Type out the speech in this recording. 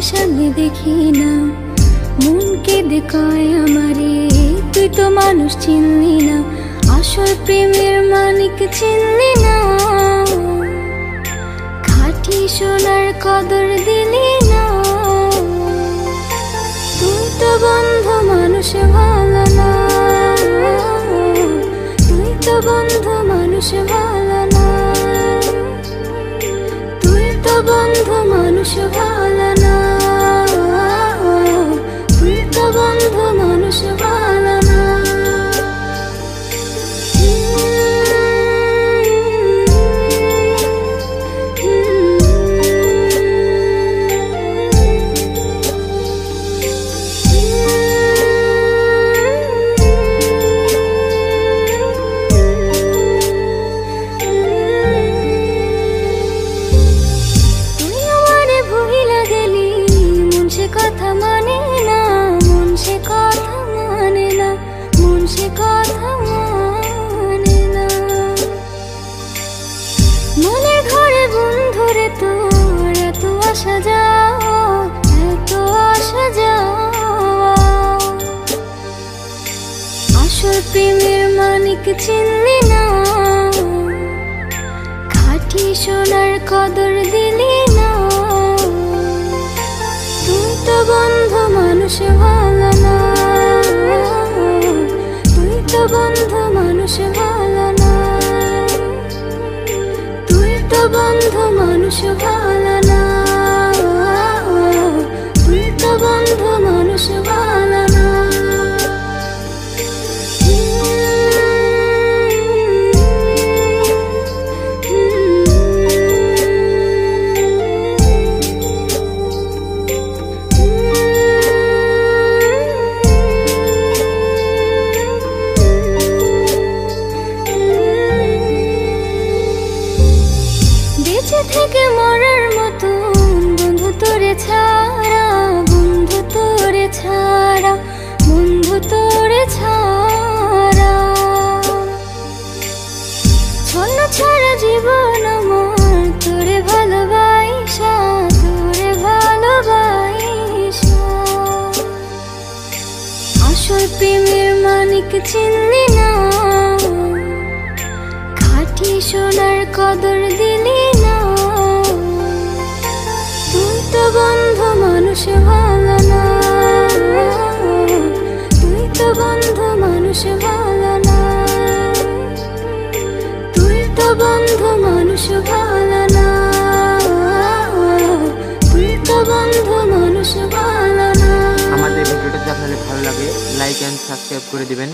সামনে দেখি না, মন কেঁদে কয় আমারে তুই তো মানুষ চিনলি না, আসল প্রেমের মানিক চিনলি না, খাঁটি সোনার কদর দিলি না। তুই তো বন্ধু মানুষ ভালো না, তুই তো বন্ধু মানুষ ভালো না, তুই তো বন্ধু মানুষ ভালো না, তুই তো বন্ধু মানুষ ভালো না। কথা মানে না, মন সে কথা মানে না, মন সে কথা মানে না। মনের ঘরে বন্ধুরে তোর এত আসা যাওয়া, এত আসা যাওয়া, আসল প্রেমের মানিক চিনলি না, খাঁটি সোনার কদর দিলি না। তুই তো বন্ধু মানুষ ভালো না, তুই তো বন্ধু মানুষ ভালো না, তুই তো বন্ধু মানুষ ভালো না, তুই তো বন্ধু মানুষ ভালো না। বেঁচে থেকে মরার মতো বন্ধু তোরে ছাড়া, বন্ধু তোরে ছাড়া, বন্ধু তোরে ছাড়া, ছন্ন ছাড়া জীবন আমার তোরে ভালোবাসা, তোরে ভালোবাসা, আসল প্রেমের মানিক চিনলি না, খাঁটি সোনার কদর দিলি না। তুই তো বন্ধু মানুষ ভালো না, তুই তো বন্ধু মানুষ ভালো না, তুই তো বন্ধু মানুষ ভালো না, তুই তো বন্ধু মানুষ ভালো না। আমাদের ভিডিওটা যদি আপনাদের ভালো লাগে লাইক এন্ড সাবস্ক্রাইব করে দিবেন।